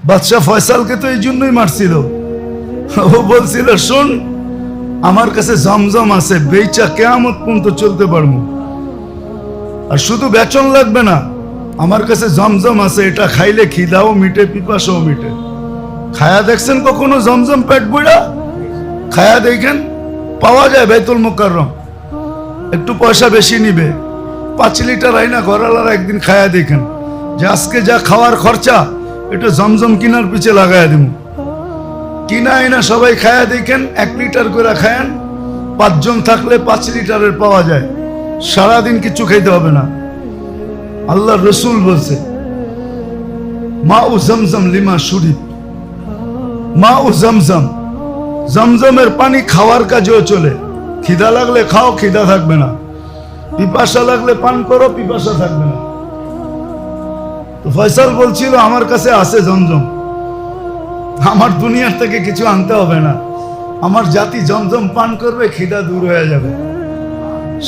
বাদশাহ ফয়সালকে তো এই জন্যই মারছিল। ও বলছিল, শোন, আমার কাছে জমজম আছে, বেচা কিয়ামত পর্যন্ত চলতে পারবো। আর শুধু বেচন লাগবে না, আমার কাছে জমজম আছে, এটা খাইলে খিদাও মিটে, পিপাসাও মিটে। খায়া দেখছেন কখনো জমজম পেট বইরা? খায়া দেখেন, পাওয়া যায় বাইতুল মুকাররম। একটু পয়সা বেশি নিবে, 5 লিটার আইনা ঘরালার একদিন খায়া দেখেন যে আজকে যা খাওয়ার খরচা এটা জমজম কিনার পিছে লাগায়া দিব। কিনা আইনা সবাই খায়া দেখেন, 1 লিটার করে খায়ান, 5 জন থাকলে 5 লিটারের পাওয়া যায়। সারাদিন কিছু খাইতে হবে না। আল্লাহ রসুল বলছে, মা ও জমজম লিমা শরীফ, মা ও জমজম, জমজমের পানি খাওয়ার কাজেও চলে। খিদা লাগলে খাও, খিদা থাকবে না। পিপাসা লাগলে পান করো, পিপাসা থাকবে না। তো ফয়সাল বলছিল, আমার কাছে আছে জমজম, আমার দুনিয়ার থেকে কিছু আনতে হবে না, আমার জাতি জমজম পান করবে, খিদা দূর হয়ে যাবে।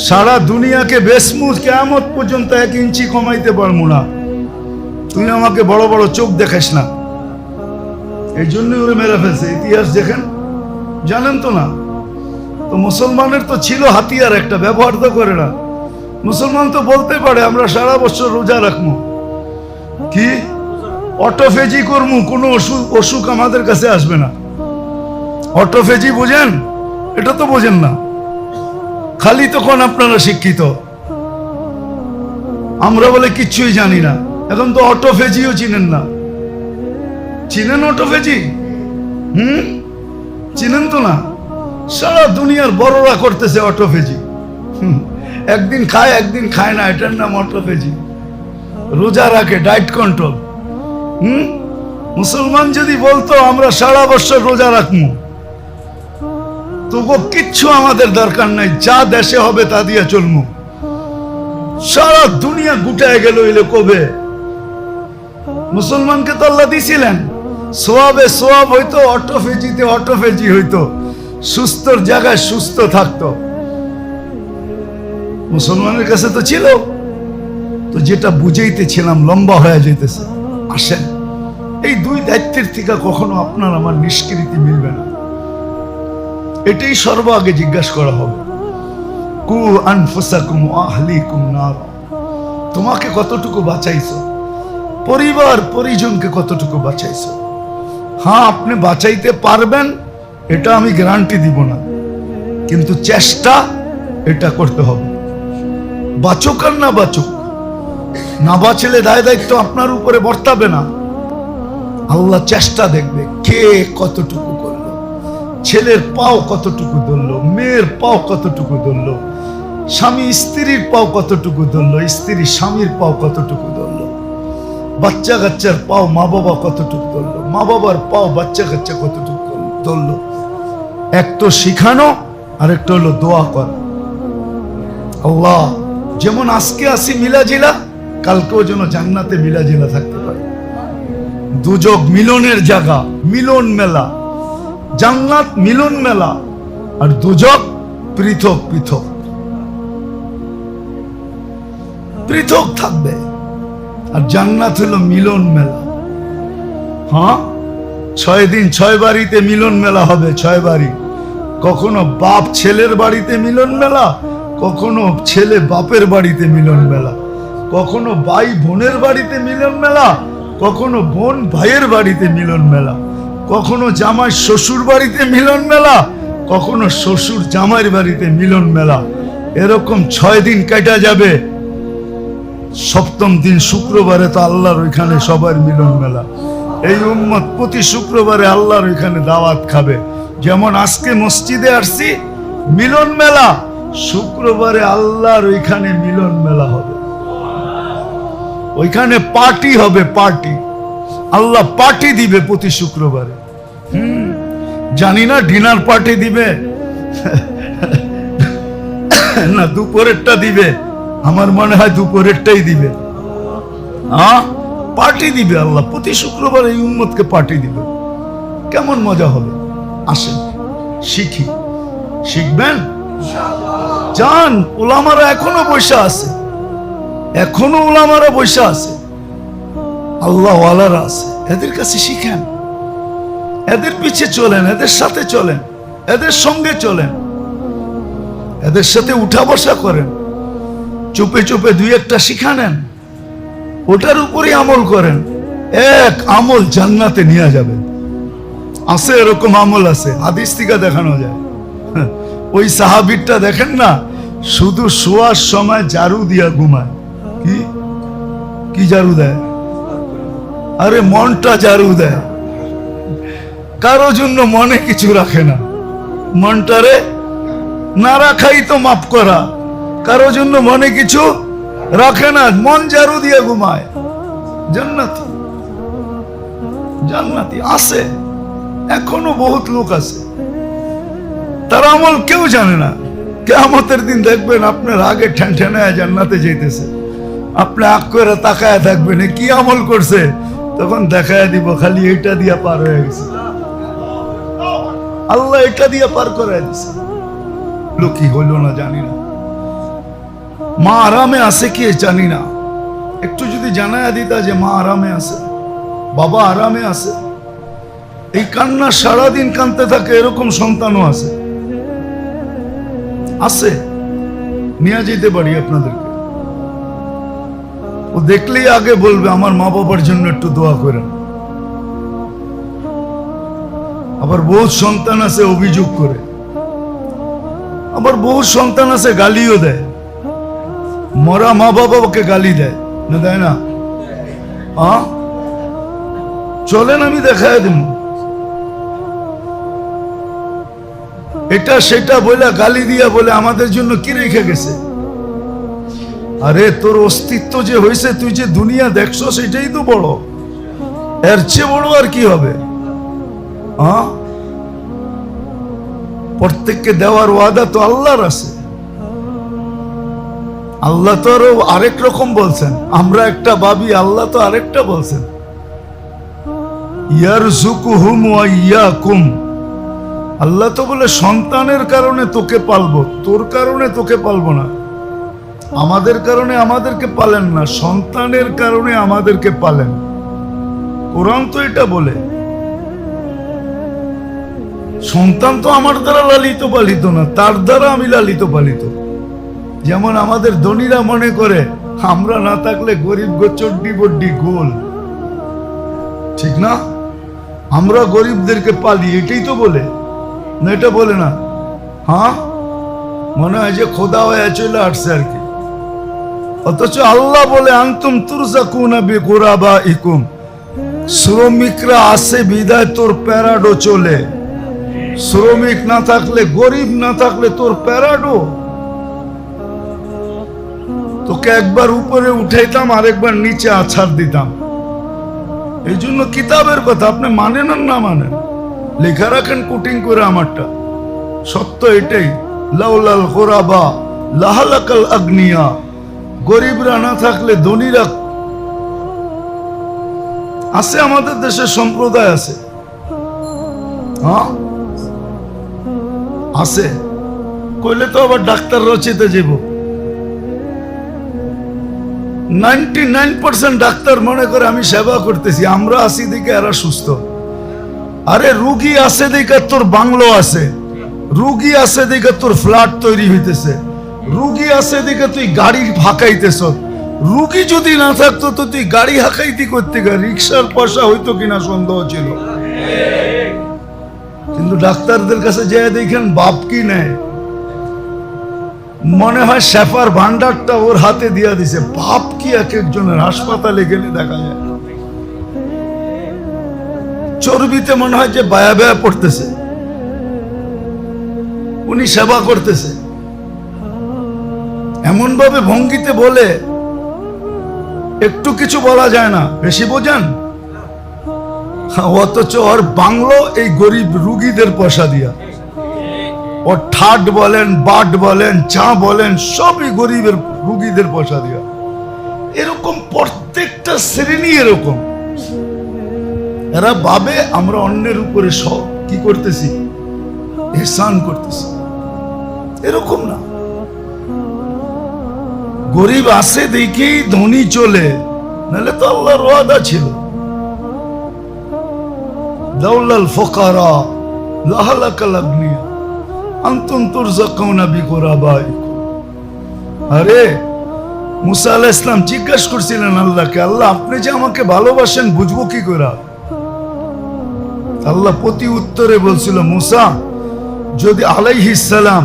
সারা দুনিয়াকে বেসমু, কিয়ামত পর্যন্ত 1 ইঞ্চি কমাইতে পারবো না। তুই আমাকে বড় বড় চোখ দেখাস না। এই জন্যই ওরে মেরে ফেলছে। ইতিহাস দেখেন, জানেন তো না? তো মুসলমানের তো ছিল হাতিয়ার একটা, ব্যবহার তো করে না। মুসলমান তো বলতে পারে আমরা সারা বছর রোজা রাখবো, কি অটোফেজি করবো, কোনো অসুখ আমাদের কাছে আসবে না। অটোফেজি বোঝেন? এটা তো বোঝেন না, খালি তখন আপনারা শিক্ষিত, আমরা বলে কিচ্ছুই জানি না। এখন তো অটোফেজিও চিনেন না। চিনেন অটোফেজি? চিনেন তো না? সারা দুনিয়ার বড়রা করতেছে অটোফেজি। একদিন খায় একদিন খায় না, এটার নাম অটোফেজি। রোজা রাখে, ডায়েট কন্ট্রোল। মুসলমান যদি বলতো আমরা সারা বছর রোজা রাখবো, তবু কিচ্ছু আমাদের দরকার নাই, যা দেশে হবে তা দিয়ে চলবো। সারা দুনিয়া গুটায় গেল এলে কবে? মুসলমানকে তো আল্লাহ দিছিলেন সোয়াবে সোয়াব হইতো, অটোফেজিতে অটোফেজি হইতো, সুস্থর জায়গায় সুস্থ থাকতো। মুসলমানের কাছে তো ছিল। তো যেটা বুঝাইতেছিলাম লম্বা হয়ে যেতেছে। আসেন, এই 2 দায়িত্বের থেকে কখনো আপনার আমার নিষ্কৃতি মিলবে না। এটাই সর্বাগে জিজ্ঞাসা করা হবে। কু আনফুসাকুম ওয়া আহলিকুম নার, তোমাকে কতটুকু বাঁচাইছো, পরিবার পরিজনকে কতটুকু বাঁচাইছো। হ্যাঁ, আপনি বাঁচাইতে পারবেন, এটা আমি গ্যারান্টি দিব না, কিন্তু চেষ্টা এটা করতে হবে। বাঁচুক আর না বাঁচুক, না বাঁচলে দায় দায়িত্ব আপনার উপরে বর্তাবে না। আল্লাহ চেষ্টা দেখবে কে কতটুকু করলো, ছেলের পাও কতটুকু ধরলো, মেয়ের পাও কতটুকু ধরলো, স্বামী স্ত্রীর পাও কতটুকু ধরলো, স্ত্রী স্বামীর পাও কতটুকু ধরলো, বাচ্চা কাচ্চার পাও মা বাবা কতটুকু ধরলো, মা বাবার পাও বাচ্চা কাচ্চা কতটুকু ধরলো। এক তো শিখানো, আর একটা হলো দোয়া করা। আল্লাহ যেমন আজকে আসি মিলাজিলা, কালকেও যেন জান্নাতে মিলাজিলা থাকতে পারে। দুজক মিলনের জায়গা, মিলন মেলা। জান্নাত মিলন মেলা, আর দুজক পৃথক পৃথক পৃথক থাকবে। আর জান্নাত হলো মিলন মেলা। হ্যাঁ, 6 দিন 6 বাড়িতে মিলন মেলা হবে, 6 বাড়ি। কখনো বাপ ছেলের বাড়িতে মিলন মেলা, কখনো ছেলে বাপের বাড়িতে মিলন মেলা, কখনো ভাই বোনের বাড়িতে মিলন মেলা, কখনো বোন ভাইয়ের বাড়িতে মিলন মেলা, কখনো জামাই শ্বশুর বাড়িতে মিলন মেলা, কখনো শ্বশুর জামাইয়ের বাড়িতে মিলন মেলা। এরকম 6 দিন কাটা যাবে। 7ম দিন শুক্রবারে তো আল্লাহর ওইখানে সবার মিলন মেলা। এই উম্মত প্রতি শুক্রবারে আল্লাহর ওইখানে দাওয়াত খাবে। যেমন আজকে মসজিদে আসছি, মিলন মেলা, শুক্রবারে আল্লাহর ওইখানে মিলন মেলা হবে। ওইখানে পার্টি হবে, পার্টি। আল্লাহ পার্টি দিবে প্রতি শুক্রবারে। জানি না ডিনার পার্টি দিবে না দুপুরেরটা দিবে। আমার মনে হয় দুপুরেরটাই দিবে। হ্যাঁ, পার্টি দিবে আল্লাহ প্রতি শুক্রবার। এই উম্মতকে পার্টি দিবে, কেমন মজা হবে। আসেন শিখি। শিখবেন? যান, ওলামারা এখনো বসে আছে, এখনো ওলামারা বসে আছে, আল্লাহ ওয়ালারা আছে। এদের কাছে শিখেন, এদের পিছে চলেন, এদের সাথে চলেন, এদের সঙ্গে চলেন, এদের সাথে উঠা বসা করেন, চুপে চুপে দুই একটা শিখা নেন, ওটার উপরই আমল করেন। এক আমল জান্নাতে নিয়ে যাবে। আছে এরকম আমল আছে, হাদিস থেকে দেখানো যায়। ওই সাহাবীরটা দেখেন না, শুধু শোয়ার সময় ঝাড়ু দিয়া ঘুমায়। কি কি ঝাড়ু দেয়? আরে মনটা ঝাড়ু দেয়, কারো জন্য মনে কিছু রাখে না। মনটারে না রাখাই তো মাফ করা, কারো জন্য মনে কিছু রাখে না, মন ঝাড়ু দিয়ে ঘুমায়। জান্নাতি, জান্নাতি আছে, এখনো বহুত লোক আছে, তারা আমল কেউ জানে না। কিয়ামতের দিন দেখবেন আপনার আগে ঠ্যানঠ্যানায় জান্নাতে যেতেছে, আপনি আগ করে তাকায় থাকবেন কি আমল করছে, তখন দেখায় দিব খালি এটা দিয়া পার হয়ে গেছে, আল্লাহ এটা দিয়া পার করে দিছে। কি হইল না জানি না, মা আরামে আছে কি জানি না। একটু যদি জানায় দিতা যে মা আরামে আছে, বাবা আরামে আছে। এই কান্না সারাদিন কাঁদতে থাকে এরকম সন্তানও আছে, আছে, নিয়ে যেতে পারি আপনাদেরকে। ও দেখলেই আগে বলবে আমার মা বাবার জন্য একটু দোয়া করেন। আবার বহুত সন্তান আছে অভিযোগ করে, আবার বহু সন্তান আছে গালিও দেয়, মরা মা বাবাকে গালি দেয় না, দেয় না? চলেন আমি দেখায় দিব, এটা সেটা বলে গালি দিয়া বলে আমাদের জন্য কি রেখে গেছে। আরে তোর অস্তিত্ব যে হয়েছে, তুই যে দুনিয়া দেখছো সেটাই তো বড়, এর চেয়ে বড় আর কি হবে? প্রত্যেককে দেওয়ার ওয়াদা তো আল্লাহর আছে। আল্লাহ তো আরো আরেক রকম বলছেন, আমরা একটা ভাবি, আল্লাহ তো আরেকটা বলছেন, ইয়ারযুকুহুম ওয়া ইয়াকুম। আল্লাহ তো বলে সন্তানের কারণে তোকে পালবো, তোর কারণে তোকে পালবো না। আমাদের কারণে আমাদেরকে পালেন না, সন্তানের কারণে আমাদেরকে পালেন। কোরআন তো এটা বলে, সন্তান তো আমার দ্বারা লালিত পালিত না, তার দ্বারা আমি লালিত পালিত। যেমন আমাদের ধনীরা মনে করে আমরা না থাকলে গরিব চড্ডি বড্ডি গোল, ঠিক না? আমরা গরিবদেরকে পালি, এটাই তো বলে না? এটা বলে না? মনে হয় যে খোদা হয়ে চলে আসছে আর কি। অথচ আল্লাহ বলে আনতুম তুরজাকুনা বিকুরাবাইকুম, শ্রমিকরা আছে বিদায় তোর প্যারাডো চলে। শ্রমিক না থাকলে, গরিব না থাকলে তোর প্যারাডো। তোকে একবার উপরে উঠাইতাম, আরেকবার নিচে আছাড় দিতাম। এই জন্য কিতাবের কথা আপনি মানেন আর না মানেন, লেখা রাখেন কোটিং করে আমারটা, সত্য এটাই। লাউলাল গোরাবা লাহালাকাল আগনিয়া, গরিবরা না থাকলে ধনীরা আছে। আমাদের দেশে সম্প্রদায় আছে, আছে কইলে তো আবার ডাক্তার রচিতে যাব। 99% ডাক্তার মনে করে আমি সেবা করতেছি, আমরা আছি দিকে এরা সুস্থ। আরে রুগী আছে দিকে তোর বাংলো আছে, রুগী আছে দিকে তোর ফ্ল্যাট তৈরি হইতেছে, রুগী আছে দিকে তুই গাড়ি হাঁকাইতেছ। রুগী যদি না থাকতো তো তুই গাড়ি হাঁকাইতি করতে গা, রিক্সার পয়সা হইতো কিনা সন্দেহ ছিল। কিন্তু ডাক্তারদের কাছে যেয়ে দেখেন বাপ কি নেয়, মনে হয় শেফার ভান্ডারটা ওর হাতে দিয়া দিছে। বাপ কি এক একজনের হাসপাতালে গেলে দেখা যায় চর্বিতে মনে হয় যে বায়া বায়া পড়তেছে, উনি সেবা করতেছে। এমন ভাবে ভঙ্গিতে বলে একটু কিছু বলা যায় না, বেশি বোঝেন। অথচ ওর বাংলো এই গরিব রুগীদের পয়সা দিয়া। ও ঠাট বলেন, বাট বলেন, চা বলেন, সবই গরিবের রুগীদের পয়সা দিয়া। এরকম প্রত্যেকটা শ্রেণী এরকম। এরা ভাবে আমরা অন্যের উপরে সব কি করতেছি, ইহসান করতেছি। এরকম না। গরিব আছে দেখেই ধনী চলে, নাহলে তো আল্লাহর ওয়াদা ছিল দাউলাল ফুকারা লাহালাকাল আগনিয়া আনতুম তুরযাকুনা বিকুরাবাইকুম। আরে মুসা আলাইহিস সালাম জিজ্ঞাসা করছিলেন আল্লাহকে, আল্লাহ আপনি যে আমাকে ভালোবাসেন বুঝবো কি করে? আল্লাহ প্রতি উত্তরে বলছিল, মুসা যদি আলাইহিস সালাম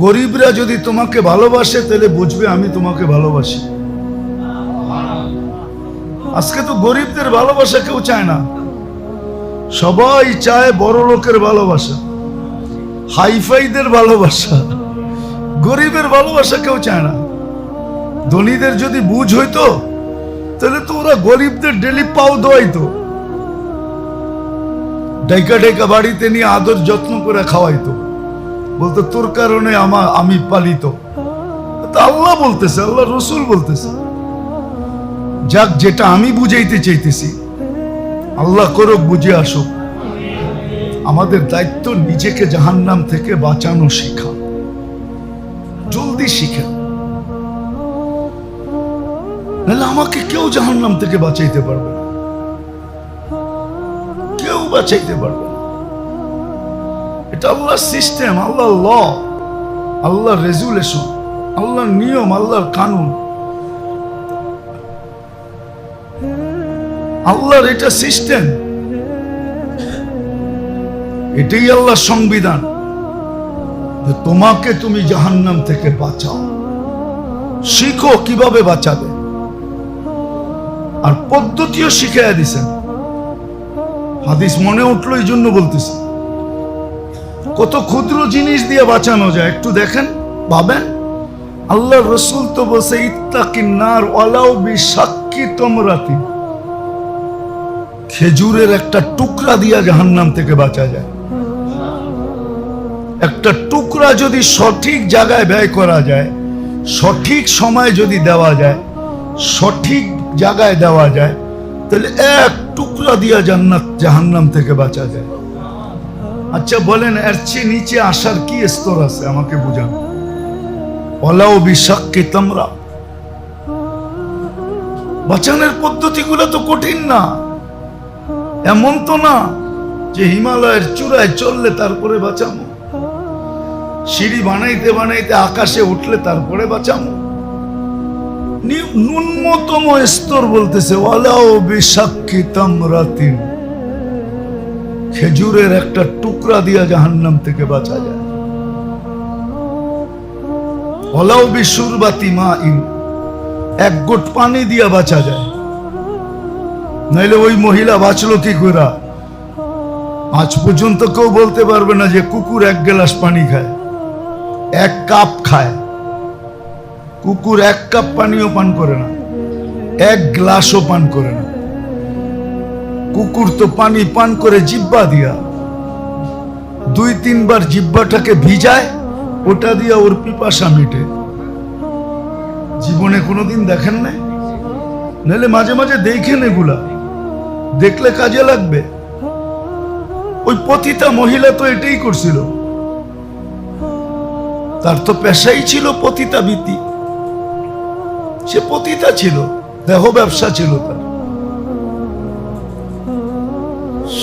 গরিবরা যদি তোমাকে ভালোবাসে তাহলে বুঝবে আমি তোমাকে ভালোবাসি। আজকে তো গরিবদের ভালোবাসা কেউ চায় না, সবাই চায় বড় লোকের ভালোবাসা, হাইফাইদের ভালোবাসা। গরিবের ভালোবাসা কেউ চায় না। ধনীদের যদি বুঝ হইতো তাহলে তো ওরা গরিবদের ডেলি পাও দোয়াইতো, ডাইকা ডাইকা বাড়িতে নিয়ে আদর যত্ন করে খাওয়াইতো, বলতো তোর কারণে আমি পালিত। আল্লাহ বলতেছে, আল্লাহ রসুল বলতেছে। যাক, যেটা আমি বুঝাইতে চাইতেছি আল্লাহ করুক, বুঝে আসুক। আমাদের দায়িত্ব নিজেকে জাহান্নাম থেকে বাঁচানো শেখা, জলদি শিখেন, নাহলে আমাকে কেউ জাহান্নাম থেকে বাঁচাইতে পারবে না, কেউ বাঁচাইতে পারবে না। এটা আল্লাহর সিস্টেম, আল্লাহর ল, আল্লাহর রেজুলেশন, আল্লাহর নিয়ম, আল্লাহর কানুন, আল্লাহর এটা সিস্টেম, এটাই আল্লাহর সংবিধান যে তোমাকে তুমি জাহান্নাম থেকে বাঁচাও। শিখো কিভাবে বাঁচাবে, আর পদ্ধতিও শিখাইয়া দিছেন। হাদিস মনে উঠলো এই জন্য বলতেছি, কত ক্ষুদ্র জিনিস দিয়ে বাঁচানো যায় একটু দেখেন, ভাবেন। আল্লাহ রসুল তো বলছে ইত্তাকিন নার ওয়ালাউ বিশাক্কি তামরাতিন, খেজুরের একটা টুকরা দিয়া জাহান্নাম থেকে বাঁচা যায়। একটা টুকরা যদি সঠিক জায়গায় ব্যয় করা যায়, সঠিক সময় যদি দেওয়া যায়, সঠিক জায়গায় দেওয়া যায়, তাহলে এক টুকরা দিয়া জাহান্নাম থেকে বাঁচা যায়। আচ্ছা বলেন, এর চেয়ে নিচে আসার কি স্তর আছে আমাকে বুঝান। ওয়ালাউ বিশাক্কি তামরা, বাঁচানোর পদ্ধতিগুলো তো কঠিন না। এমন তো না যে হিমালয়ের চূড়ায় চললে তারপরে বাঁচামো, সিঁড়ি বানাইতে বানাইতে আকাশে উঠলে তারপরে বাঁচামো। ন্যূনতম স্তর বলতেছে ওয়ালাউ বিশাক্কি তামরাতিন, খেজুরের একটা টুকরা দিয়া জাহান্নাম থেকে বাঁচা যায়। ওয়ালাউ বিশুরবাতি মাইন, এক ঘট পানি দিয়া বাঁচা যায়। নাইলে ওই মহিলা বাঁচলো কি করে? আজ পর্যন্ত কেউ বলতে পারবে না যে কুকুর এক গ্লাস পানি খায়, এক কাপ খায়। কুকুর এক কাপ পানিও পান করে না, এক গ্লাসও পান করে না। কুকুর তো পানি পান করে জিহ্বা দিয়া, 2-3 বার জিহ্বাটাকে ভিজায়, ওটা দিয়া ওর পিপাসা মিটে। জীবনে কোনোদিন দেখেন নাই? নাহলে মাঝে মাঝে দেখেন, এগুলা দেখলে কাজে লাগবে। ওই পতিতা মহিলা তো এটাই করছিল, তার তো পেশাই ছিল পতিতাবৃত্তি। সে পতিতা ছিল, দেহ ব্যবসা ছিল তার।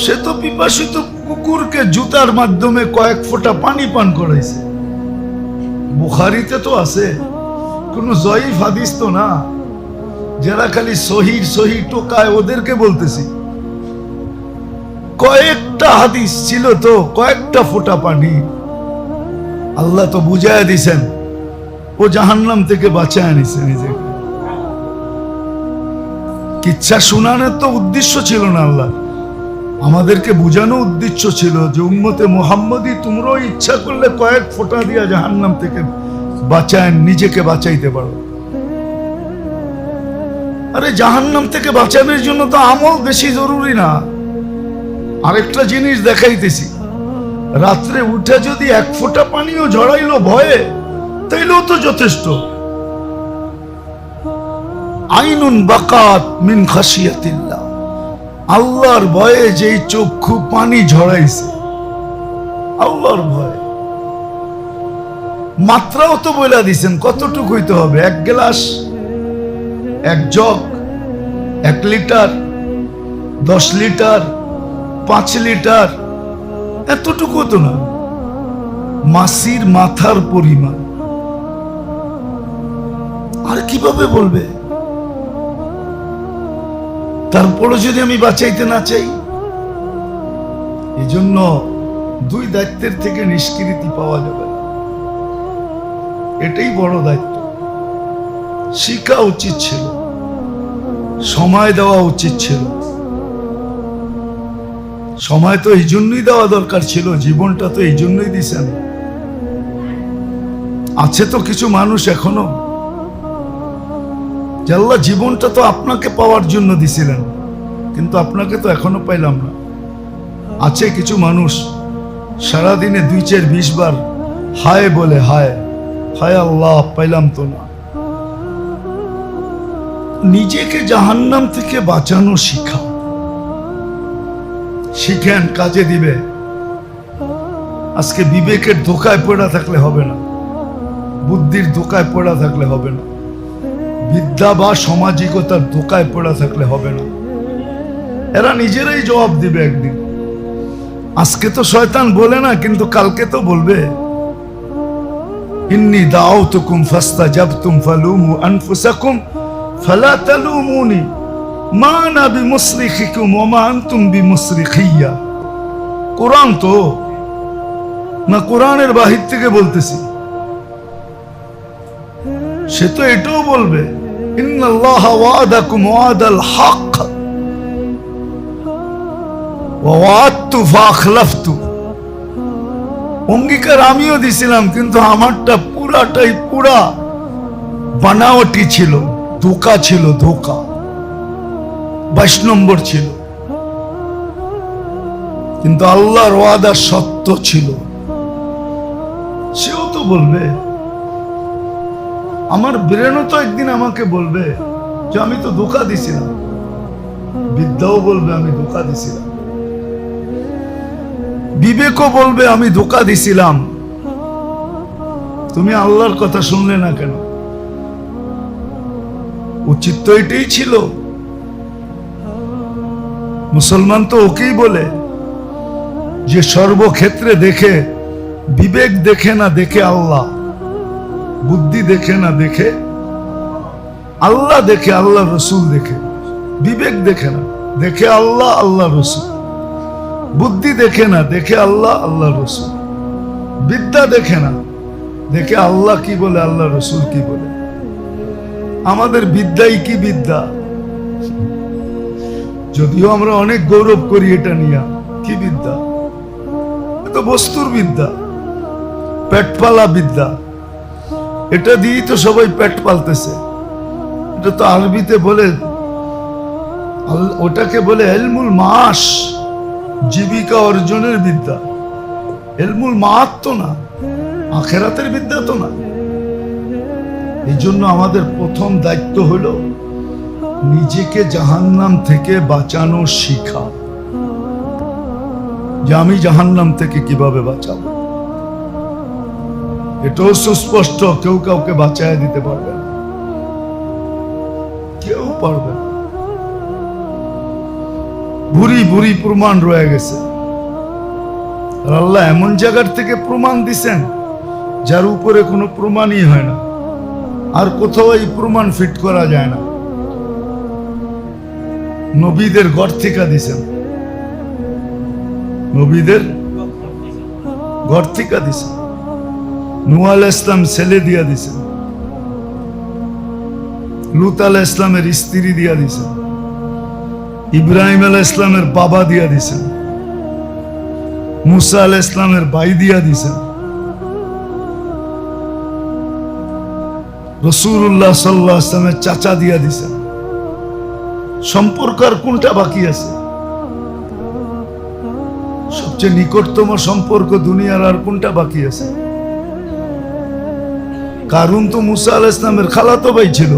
সে তো পিপাসিত কুকুরকে জুতার মাধ্যমে কয়েক ফোঁটা পানি পান করাইছে। বুখারীতে তো আছে, কোনো জয়ীফ হাদিস তো না। যারা খালি সহি টোকায় ওদেরকে বলতেছি। কয়েকটা হাদিস ছিল তো, কয়েকটা ফোঁটা পানি। আল্লাহ তো বুঝায় দিছেন, ও জাহান্নাম থেকে বাঁচায় নিছে নিজেকে। কিচ্ছা শোনানোর তো উদ্দেশ্য ছিল না আল্লাহ, আমাদেরকে বুঝানো উদ্দেশ্য ছিল যে উম্মতে মুহাম্মদী তোমরাও ইচ্ছা করলে কয়েক ফোঁটা দিয়া জাহান্নাম থেকে বাঁচায় নিজেকে বাঁচাইতে পারো। আরে জাহান্নাম থেকে বাঁচানোর জন্য তো আমল বেশি জরুরি না। আরেকটা জিনিস দেখাইতেছি, রাত্রে উঠে যদি এক ফোঁটা পানিও ঝরাইলো ভয়ে, তাইলেও তো যথেষ্ট। আইনুন বাকাত মিন খাশিয়াতিল্লাহ, আল্লাহর ভয়ে যেই চক্ষু পানি ঝরাইছে, আল্লাহর ভয়ে। মাত্রাও তো বলে দিছেন কতটুকু হইতে হবে, 1 glass, 1 jug, 1 litre, 10 litre, 5 litre, এতটুকু তো না, মাসির মাথার পরিমাণ। আর কিভাবে বলবে? তারপরে যদি আমি বাঁচাইতে না চাই, এই জন্য 2 দায়িত্বের থেকে নিষ্কৃতি পাওয়া যাবে, এটাই বড় দায়িত্ব। শিখা উচিত ছিল, সময় দেওয়া উচিত ছিল। সময় তো এই জন্যই দেওয়া দরকার ছিল, জীবনটা তো এই জন্যই দিছেন। আছে তো কিছু মানুষ এখনো, যে আল্লাহ জীবনটা তো আপনাকে পাওয়ার জন্য দিছিলেন, কিন্তু আপনাকে তো এখনো পাইলাম না। আছে কিছু মানুষ সারাদিনে 2, 4, 20 বার হায় বলে, হায় হায় আল্লাহ পাইলাম তো না। নিজেকে জাহান্নাম থেকে বাঁচানো শিখেন, কাজে দিবে। আজকে বিবেকের ধোকায় পড়া থাকলে হবে না, বুদ্ধির ধোকায় পড়া থাকলে হবে না, বিদ্যা বা সামাজিকতার ধোকায় পড়া থাকলে হবে না। এরা নিজেরাই জবাব দিবে একদিন। আজকে তো শয়তান বলে না, কিন্তু কালকে তো বলবে। ইন্নী দাউতুকুম ফাস্তাজাবতুম ফালুমু আনফুসাকুম ফালা তালুমুনি মা আনা বিমুসরিখিকুম ওয়া মা আনতুম বিমুসরিখিয়া। কোরআন তো না, কোরআনের বাহির থেকে বলতেছি। সে তো এটাও বলবে, ইন্নাল্লাহা ওয়াদাকুম ওয়াদাল হক ওয়া ওয়াদতু ফাখলাফতু। অঙ্গীকার আমিও দিছিলাম, কিন্তু আমারটা পুরাটাই পুরা বানাওয়াটি ছিল, ধোঁকা ছিল, ধোঁকা 22 নম্বর ছিল। কিন্তু আল্লাহর ওয়াদা সত্য ছিল। সেও তো বলবে, আমার ব্রেনও তো একদিন আমাকে বলবে যে আমি তো ধোঁকা দিছিলাম। বিদ্যাও বলবে আমি ধোঁকা দিছিলাম, বিবেকও বলবে আমি ধোঁকা দিছিলাম। তুমি আল্লাহর কথা শুনলে না কেন? উচিত তো এটাই ছিল। মুসলমান তো ওকেই বলে যে সর্বক্ষেত্রে দেখে, বিবেক দেখে না, দেখে আল্লাহ, বুদ্ধি দেখে না, দেখে আল্লাহ, দেখে আল্লাহ রসুল দেখে। বিবেক দেখে না, দেখে আল্লাহ, আল্লাহ রসুল। বুদ্ধি দেখে না, দেখে আল্লাহ, আল্লাহ রসুল। বিদ্যা দেখে না, দেখে আল্লাহ কি বলে, আল্লাহ রসুল কি বলে। আমাদের বিদ্যাই কি বিদ্যা, যদিও আমরা অনেক গৌরব করি এটা নিয়ে। কি বিদ্যা? তো বস্তুর বিদ্যা, পেট পালা বিদ্যা। এটা দিয়েই তো সবাই পেট পালতেছে। এটা তো আরবিতে বলে, ওটাকে বলে ইলমুল মাস, জীবিকা অর্জনের বিদ্যা। ইলমুল মাত তো না, আখেরাতের বিদ্যা তো না। এই জন্য আমাদের প্রথম দায়িত্ব হলো নিজেকে জাহান্নাম থেকে বাঁচানো শিখা, যে আমি জাহান্নাম থেকে কিভাবে বাঁচাবো। এটাও সুস্পষ্ট, কেউ কাউকে বাঁচায় দিতে পারবে না, কেউ পারবে না। ভুরি ভুরি প্রমাণ রয়ে গেছে। আর আল্লাহ এমন জায়গার থেকে প্রমাণ দিছেন যার উপরে কোনো প্রমাণই হয় না, আর কোথাও এই প্রমাণ ফিট করা যায় না। নবীদের ঘর থেকে দিছেন, নবীদের ঘর থেকে দিছেন। নূহ আলাইহিস সালাম ছেলে দিয়া দিছেন, লূত আলাইহিস সালামের স্ত্রী দিয়া দিছেন, ইব্রাহিম আলাইহিস সালামের বাবা দিয়া দিছেন, মুসা আলাইহিস সালামের ভাই দিয়া দিছেন, রাসূলুল্লাহ সাল্লাল্লাহু আলাইহি ওয়াসাল্লামের চাচা দিয়া দিছেন। সম্পর্ক আর কোনটা বাকি আছে? সবচেয়ে নিকটতম সম্পর্ক দুনিয়ার আর কোনটা বাকি আছে? কারুন তো মুসা আলাইহিস সালামের খালাতো ভাই ছিল,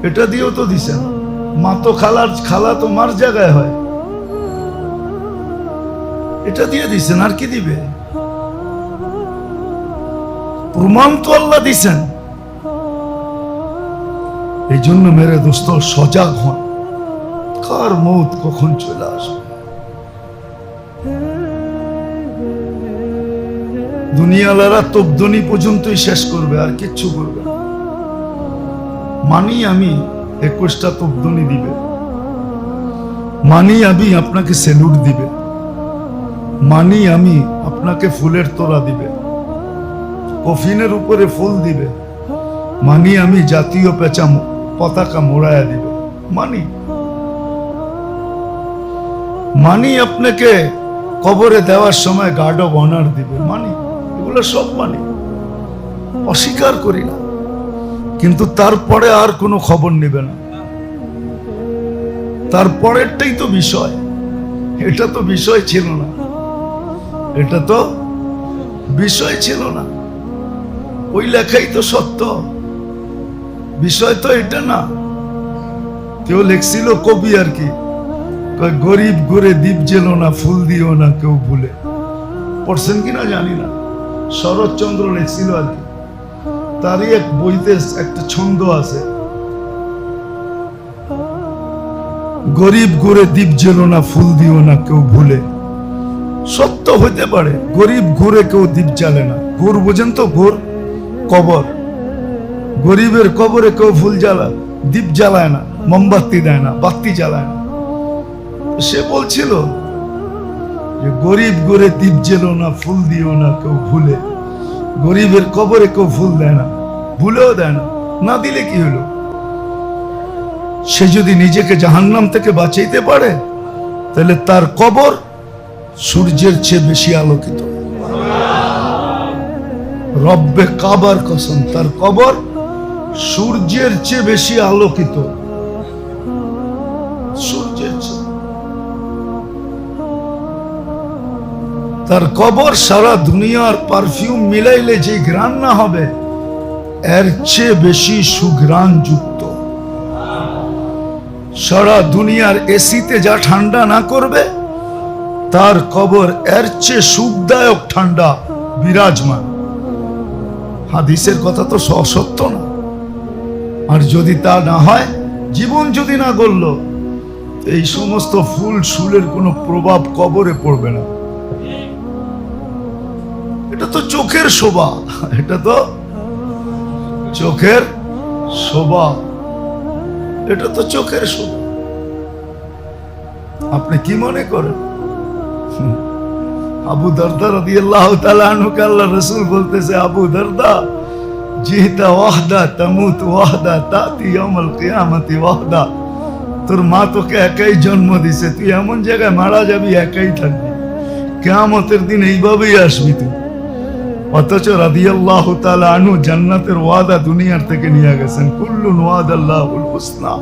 এটা দিয়েও তো দিছেন। মা তো খালা তো মার জায়গায় হয়, এটা দিয়ে দিছেন। আর কি দিবে? প্রমাণ তো আল্লাহ দিছেন। এই জন্য মেরে দোস্ত সজাগ হন, কার মৌত কখন চলে আসবে। দুনিয়ালারা তবদনি পর্যন্তই শেষ করবে, আর কিচ্ছু করবে না। মানি আমি 21টা তবদনি দিবে, মানি আমি আপনাকে সেলুট দিবে, মানি আমি আপনাকে ফুলের তোড়া দিবে, কফিনের উপরে ফুল দিবে, মানি আমি জাতীয় পতাকা মোড়ায়া দিবে, মানি মানি আপনাকে কবরে দেওয়ার সময় গার্ড অব অনার দিবে, মানি, এগুলো সব মানি, অস্বীকার করি না। কিন্তু তারপরে আর কোনো খবর নেবে না। তারপরেরটাই তো বিষয়, এটা তো বিষয় ছিল না, এটা তো বিষয় ছিল না। ওই লেখাই তো সত্য, বিষয় তো এটা না। কেউ লেখছিল কবি আর কি, গরিব ঘুরে দ্বীপ জেলো না, ফুল দিও না কেউ ভুলে। পড়ছেন কিনা জানি না, শরৎচন্দ্র লেখছিল আর কি। তারই এক বইতে একটা ছন্দ আছে, গরিব ঘুরে দ্বীপ জেলো না, ফুল দিও না কেউ ভুলে। সত্য হইতে পারে, গরিব ঘুরে কেউ দ্বীপ জ্বালে না। ঘুর বোঝেন তো? ঘুর কবর, গরিবের কবরে কেউ ফুল জ্বালায়, দ্বীপ জ্বালায় না, মোমবাতি দেয় না, বাতি জ্বালায় না। সে বলছিল যে গরিব ঘুরে দ্বীপ জেলো না, ফুল দিও না কেউ ভুলে। গরিবের কবরে কেউ ফুল দেয় না, ভুলেও দেয় না, না দিলে কি হলো? সে যদি নিজেকে জাহান্নাম থেকে বাঁচাইতে পারে, তাহলে তার কবর সূর্যের চেয়ে বেশি আলোকিত। রব্বে কাবার কসম, তার কবর সূর্যের চেয়ে বেশি আলোকিত, সূর্যের চেয়ে। তার কবর সারা দুনিয়ার পারফিউম মিলাইলে যে ঘ্রাণ না হবে, এর চেয়ে বেশি সুঘ্রাণ যুক্ত। সারা দুনিয়ার এসিতে যা ঠান্ডা না করবে, তার কবর এর চেয়ে সুখদায়ক ঠান্ডা বিরাজমান। হাদিসের কথা তো সত্য না। আর যদি তা না হয়, জীবন যদি না গড়ল, এই সমস্ত ফুল ফুলের কোনো প্রভাব কবরে পড়বে না। এটা তো চোখের শোভা, এটা তো চোখের শোভা, এটা তো চোখের শোভা। আপনি কি মনে করেন? আবু দারদা রাদিয়াল্লাহু তাআলা আনহুকে আল্লাহ রাসূল বলতেছে, আবু দারদা, জিতা ওয়াহদা তামুত ওয়াহদা তাতি ইয়াউমাল কিয়ামতি ওয়াহদা। তোর মা তোকে একাই জন্ম দিছে, তুই এমন জায়গায় মারা যাবি, একাই থাকবি, কিয়ামতের দিন এইভাবেই আসবি তুই। অথচ রাদিয়াল্লাহু তাআলা আনহু জান্নাতের ওয়াদা দুনিয়ার থেকে নিয়ে গেছেন, কুল্লুন ওয়াদাল্লাহুল হুসনা।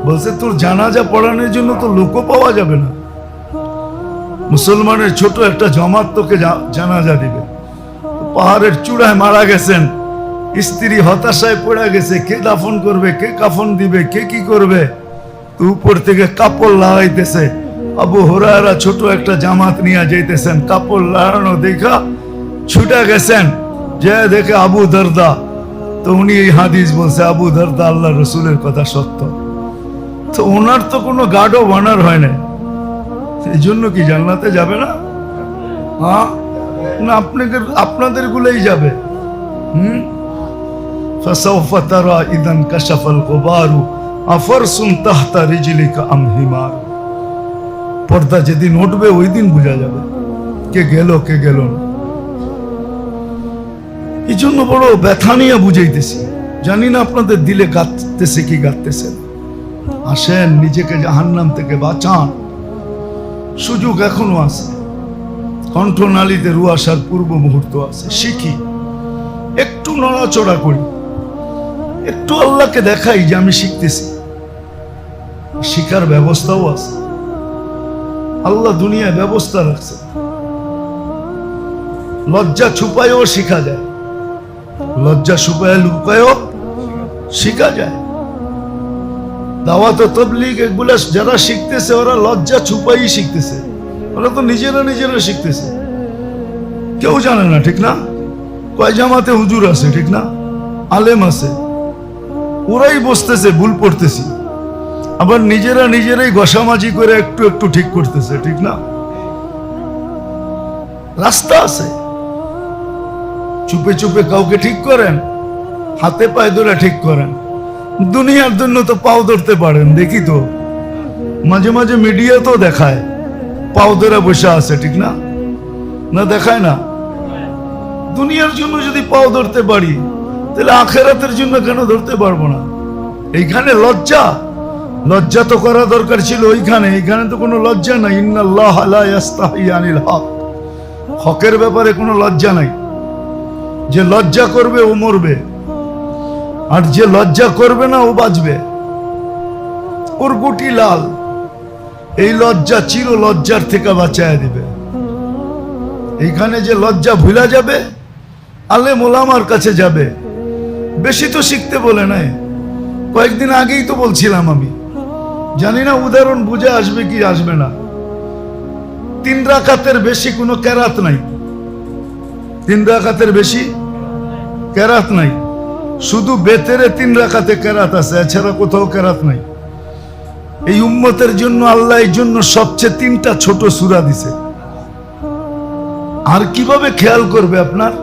বলছে তোর জানাজা পড়ানোর জন্য তো লোকও পাওয়া যাবে না। মুসলমানের ছোট একটা জমাত তোকে জানাজা দিবে। পাহাড়ের চূড়ায় মারা গেছেন, স্ত্রী হতাশায় পড়ে গেছে, কে দাফন করবে, কে কাফন দিবে, কে কি করবে। তো উপর থেকে কাপড় লাগাইতেছে। আবু হুরায়রা ছোট একটা জামাত নিয়ে যাইতেছেন, কাপড় লাগানো দেখা ছুটে গেছেন, যে দেখে আবু দারদা। তো উনি এই হাদিস বলছে, আবু দারদা আল্লাহ রসুলের কথা সত্য। তো ওনার তো কোনো গার্ড অফ অনার হয় না, এই জন্য কি জান্নাতে যাবে না? হ্যাঁ না, আপনাদের গুলোই যাবে। ফাসাউফা তারা ইদান কাশাফাল গুবারু আফরসুন তাহতা রিজলিকা আম হিমার। পর্দা যেদিন উঠবে ওই দিন বোঝা যাবে কে গেল কে গেল না। এই জন্য বড় ব্যথা নিয়ে বুঝাইতেছি, জানি না আপনাদের দিলে গাঁথতেছে কি গাঁথতেছে না। আসেন, নিজেকে জাহান্নাম থেকে বাঁচান, সুযোগ এখনো আছে। কণ্ঠনালীতে রু আসার পূর্ব মুহূর্ত আছে, শিখি, একটু নড়াচড়া করি, একটু আল্লাহকে দেখাই যে আমি শিখতেছি। শিখার ব্যবস্থাও আছে, আল্লাহ দুনিয়ায় ব্যবস্থা রাখছে। লজ্জা ছুপায়ও শিখা যায়, লজ্জা ছুপায় লুকায়ও শিখা যায়। দাওয়াত ও তাবলীগ এগুলা যারা শিখতেছে, ওরা লজ্জা ছুপাই শিখতেছে। ওরা তো নিজেরা শিখতেছে, কেউ জানে না, ঠিক না? কয় জামাতে হুজুর আছে, ঠিক না? আলেম আছে, ওরাই বসতেছে ভুল পড়তেছি। আবার নিজেরা নিজেরাই ঘষামাজি করে একটু একটু ঠিক করতেছে, ঠিক না? রাস্তা আছে, চুপে চুপে কাউকে ঠিক করেন, হাতে পায়ে ধরে ঠিক করেন। দুনিয়ার জন্য তো পাও ধরতে পারেন, দেখি তো মাঝে মাঝে মিডিয়া তো দেখায় পাও ধরে বসে আছে, ঠিক না? না দেখায় না? দুনিয়ার জন্য যদি পাও ধরতে পারি, তাহলে আখেরাতের জন্য কেন ধরতে পারবো না? এইখানে লজ্জা, লজ্জা তো করা দরকার ছিল ওইখানে, এইখানে তো কোনো লজ্জা নাই। ইন্নাল্লাহ লা ইয়াস্তাহি আনিল হক, হকের ব্যাপারে কোনো লজ্জা নাই। যে লজ্জা করবে ও মরবে, আর যে লজ্জা করবে না ও বাঁচবে। ওর গুটি লাল। এই লজ্জা চির লজ্জার থেকে বাঁচায় দিবে। এইখানে যে লজ্জা ভুলা যাবে, আলেম ওলামার কাছে যাবে। বেশি তো শিখতে বলে নাই, কয়েকদিন আগেই তো বলছিলাম আমি, জানি না উদাহরণ বুঝে আসবে কি আসবে না। 3 রাকাতের বেশি কোনো কেরাত নাই, 3 রাকাতের বেশি কেরাত নাই। শুধু বেতেরে 3 রাকাতে কেরাত আছে, এছাড়া কোথাও কেরাত নাই। এই উম্মতের জন্য আল্লাহ এই জন্য সবচেয়ে 3টা ছোট সূরা দিছে। আর কিভাবে খেয়াল করবে আপনার?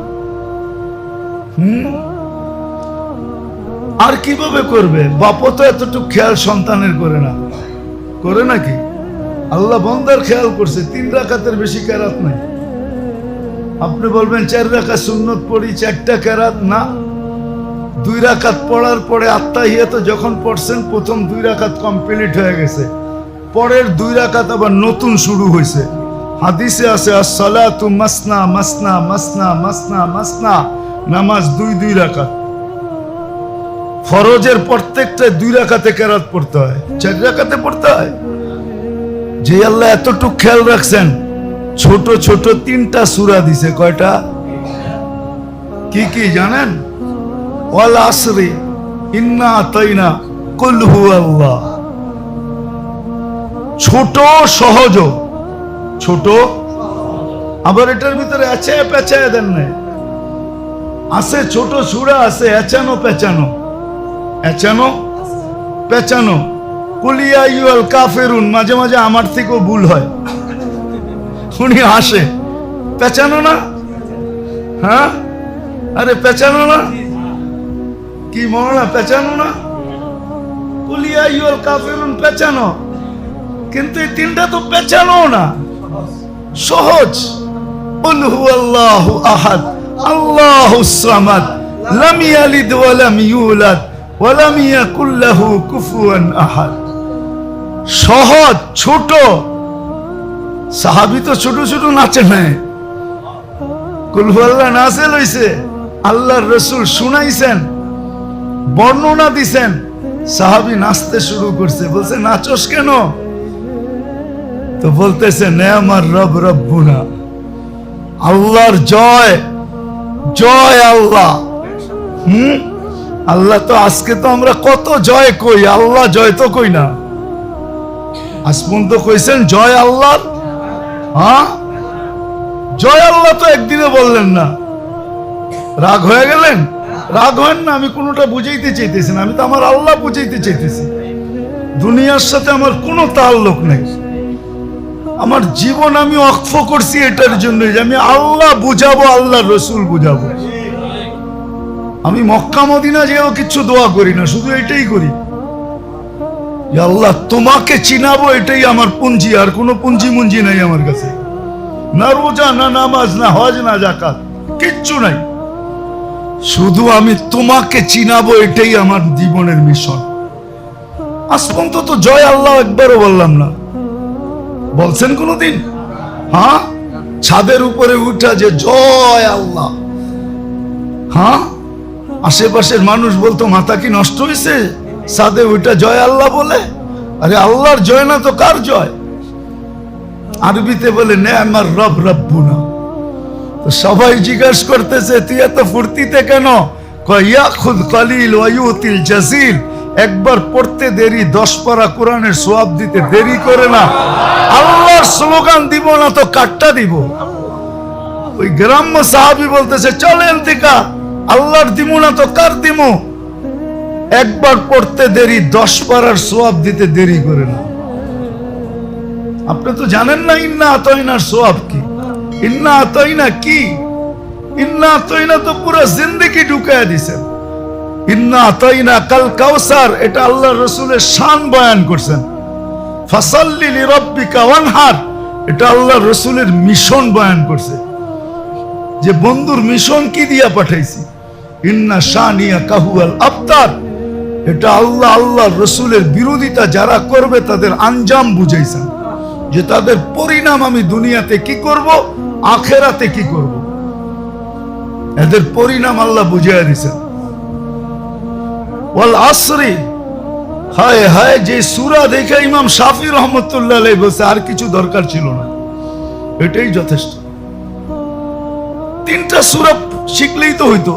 আর কিভাবে করবে? বাপও তো এতটুকু খেয়াল সন্তানের করে না, করে নাকি? আল্লাহ বান্দার খেয়াল করছে। 3 রাকাতের বেশি কেরাত নাই। আপনি বলবেন 4 রাকাত সুন্নত পড়ি, 4টা কেরাত না। 2 রাকাত পড়ার পরে আত্তাহিয়াত যখন পড়ছেন, প্রথম 2 রাকাত কমপ্লিট হয়ে গেছে, পরের 2 রাকাত আবার নতুন শুরু হয়েছে। হাদিসে আছে আসসালাতু মাসনা মাসনা মাসনা মাসনা মাসনা, নামাজ 2 রাকাত। ফরজের প্রত্যেকটা 2 রাকাতে কেরাত পড়তে হয়, 4 রাকাতে পড়তে হয়। যে আল্লাহ এতটুকু খেয়াল রাখছেন, ছোট ছোট 3টা সূরা দিছে। কয়টা? কি কি জানেন? ওয়াল আসরি ইন্না আতাইনা কুল হুয়াল্লাহ। ছোট সহজ, ছোট, আবার এটার ভিতরে আছে পেঁচায় দেন না, আছে ছোট সূরা আছে, এচানো পেঁচানো, এচানো পেঁচানো। কুলিয়া ইউল কাফেরুন, মাঝে মাঝে আমার থেকেও ভুল হয়, উনি হাসে। পেঁচানো না? হ্যাঁ, আরে পেঁচানো না? কি মনে পেঁচানো না? কুলিয়া ইউল কাফেরুন পেঁচানো, কিন্তু এই 3টা তো পেঁচানো না, সহজ। কুল হুয়াল্লাহু আহাদ আল্লাহুস সামাদ লাম ইয়ালিদ ওয়া লাম ইউলাদ ওয়া লাম ইয়াকুল লাহু কুফুয়ান আহাদ। সহজ, ছোট। সাহাবী তো ছোট ছোট নাচে নাই, কুল হুয়াল্লাহ নাচে লইছে। আল্লাহর রাসূল শুনাইছেন, বর্ণনা দিছেন, সাহাবী নাচতে শুরু করছে। বলছে নাচোস কেন? তো বলতেছে নেয়ামার রব রব্বুনা, আল্লাহর জয়, জয় আল্লাহ। আল্লাহ তো আজকে তো আমরা কত জয় কই, আল্লাহ জয় তো কই না। আসমান তো কইছেন জয় আল্লাহ। হ্যাঁ, জয় আল্লাহ তো একদিনে বললেন না। রাগ হয়ে গেলেন? রাগ হন না, আমি কোনোটা বুঝাইতে চাইতেছি না, আমি তো আমার আল্লাহ বুঝাইতে চাইতেছি। দুনিয়ার সাথে আমার কোনো তাল্লুক নেই। আমার জীবন আমি ওয়াকফ করছি এটার জন্য যে আমি আল্লাহ বুঝাবো, আল্লাহ রসুল বুঝাবো। আমি মক্কা মদিনা যেও কিছু দোয়া করি না, শুধু এটাই করি যে আল্লাহ তোমাকে চিনাবো, এটাই আমার পুঞ্জি। আর কোনো পুঞ্জি মুঞ্জি নাই আমার কাছে, না রোজা, না নামাজ, না হজ, না যাকাত, কিচ্ছু নাই। শুধু আমি তোমাকে চিনাবো, এটাই আমার জীবনের মিশন। আজ পর্যন্ত তো জয় আল্লাহ একবারও বললাম না। বলছেন কোনদিন? হ্যাঁ, ছাদের উপরে উঠা যে জয় আল্লাহ। হ্যাঁ, আশেপাশের মানুষ বলতো মাথা কি নষ্ট হয়েছে, ছাদে উঠা জয় আল্লাহ বলে? আরে আল্লাহর জয় না তো কার জয়? আরবিতে বলে নেয়ামার রব রব্বুনা। তো সবাই জিজ্ঞাসা করতেছে তুই এত ফুর্তিতে কেন? কয়া খুদ কলিল ওয়ায়ুতিল জাসিল। একবার পড়তে দেরি 10 পারা কোরআনের সওয়াব দিতে দেরি করে না। আল্লাহর স্লোগান দিব না তো কাটটা দিব? ওই গ্রাম্য সাহাবী বলতেছে চলেন থেকে আল্লাহর দিব না তো কার দিব? একবার পড়তে দেরি 10 পারার সওয়াব দিতে দেরি করে না। আপনি তো জানেন না ইন্না আতাইনার সওয়াব কি। ইন্না আতাইনা কি? ইন্না আতাইনা তো পুরো জিন্দেগি ঢুকায়া দিছেন। ইন্না আতাইনা কাল কাউসার, এটা আল্লাহ রাসূলের শান বয়ান করছেন। ফাসাল্লি লিরাব্বিকা ওয়ানহার, এটা আল্লাহ রাসূলের মিশন বয়ান করছে, যে বন্ধুর মিশন কি দিয়া পাঠাইছি। ইন্না শানিয়া কাহুয়াল আবতার, এটা আল্লাহ রাসূলের বিরোধিতা যারা করবে তাদের আঞ্জাম বুঝাইছেন, যে তাদের পরিণাম আমি দুনিয়াতে কি করব, আখেরাতে কি করব, এদের পরিণাম আল্লাহ বুঝাইয়া দিয়েছেন। ওয়াল আসরি, হায় হায়, যে সূরা দেখে ইমাম শাফি রহমতুল্লাহ আলাইহি বলছে আর কিছু দরকার ছিল না, এটাই যথেষ্ট। 3টা সূরা শিখলেই তো হইতো।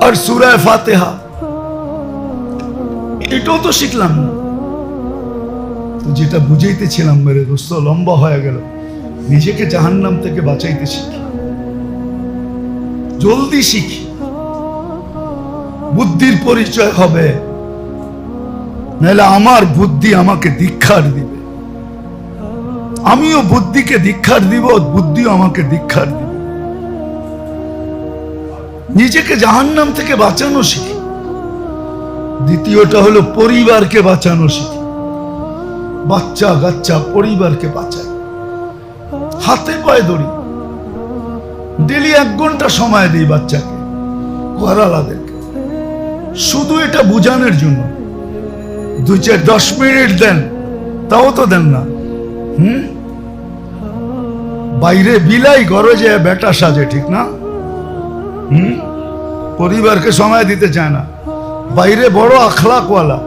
আর সূরা ফাতিহা এটাও তো শিখলাম না। তো যেটা বুঝাইতেছিলাম মেরে দোস্ত, লম্বা হয়ে গেল, নিজেকে জাহান্নাম থেকে বাঁচাইতে শিখি, জলদি শিখি, বুদ্ধির পরিচয় হবে, নাহলে আমার বুদ্ধি আমাকে ধিক্কার দিবে, আমিও বুদ্ধিকে ধিক্কার দিব, বুদ্ধিও আমাকে ধিক্কার দিবে। নিজেকে জাহান্নাম থেকে বাঁচানো শিখি। দ্বিতীয়টা হলো পরিবারকে বাঁচানো শিখি। বাচ্চা কাচ্চা পরিবারকে বাঁচাই, হাতে পায়ে ধরি, ডেলি 1 ঘন্টা সময় দিই বাচ্চাকে, ঘরালাদেরকে, শুধু এটা বুঝানোর জন্য। 2-10 মিনিট দেন, তাও তো দেন না। বাইরে বিলাই, ঘরে যে বেটা সাজে, ঠিক না? পরিবারকে সময় দিতে চায় না। বাইরে বড় আখলাকওয়ালা,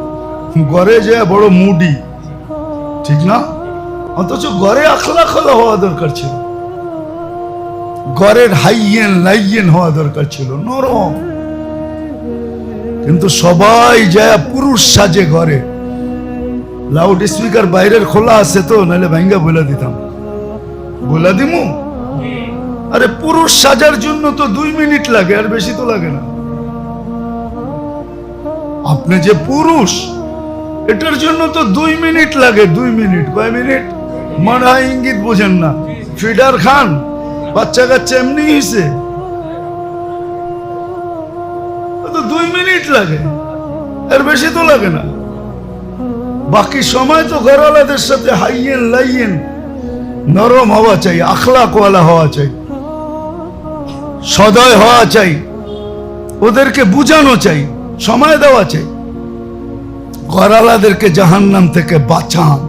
ঘরে যে বড় মুডি, ঠিক না? অথচ ঘরে আখলাকওয়ালা হওয়া দরকার ছিল, ঘরের হাইয়েন লাইয়েন হওয়া দরকার ছিল, নরম। কিন্তু সবাই যায় পুরুষ সাজে ঘরে। লাউড স্পিকার বাইরের খোলা আছে তো, নাহলে ভাঙ্গা বলে দিতাম, বলে দিমু। আরে পুরুষ সাজার জন্য তো 2 মিনিট লাগে, আর বেশি তো লাগে না। আপনি যে পুরুষ, এটার জন্য তো 2 মিনিট লাগে। 2 মিনিট, কয় মিনিট মনে হয় ইঙ্গিত বোঝেন না। ফিডার খান, বাচ্চা কাচ্চা এমনি হয়েছে, 2 মিনিট লাগে, এর বেশি তো লাগে না। বাকি সময় তো ঘরওয়ালাদের সাথে হাইয়েন লাইয়েন, নরম হওয়া চাই, আখলাকওয়ালা হওয়া চাই, সদয় হওয়া চাই, ওদেরকে বুঝানো চাই, সময় দেওয়া চাই। ঘরওয়ালাদেরকে জাহান্নাম থেকে বাঁচান।